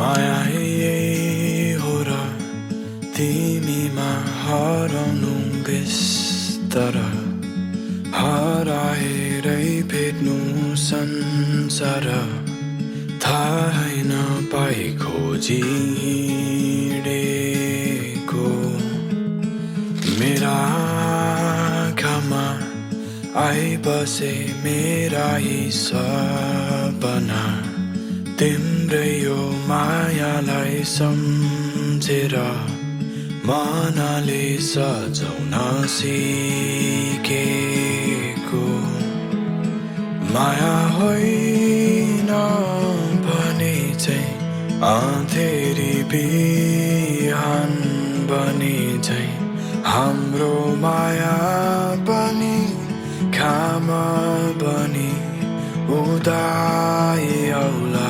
माया यही हो र तिमीमा हराउनु बिस्तर हराएरै भेट्नु संसार थाहै नपाई खोजी हिँडेको मेरा आँखामा आइबसे मेरा यी सपना तिम्रै यो मायालाई सम्झेर मनले सजाउन सिकेको माया होइन भने चाहिँ अँधेरी बिहान बने चाहिँ हाम्रो माया पनि घाम बनी उदाई आउला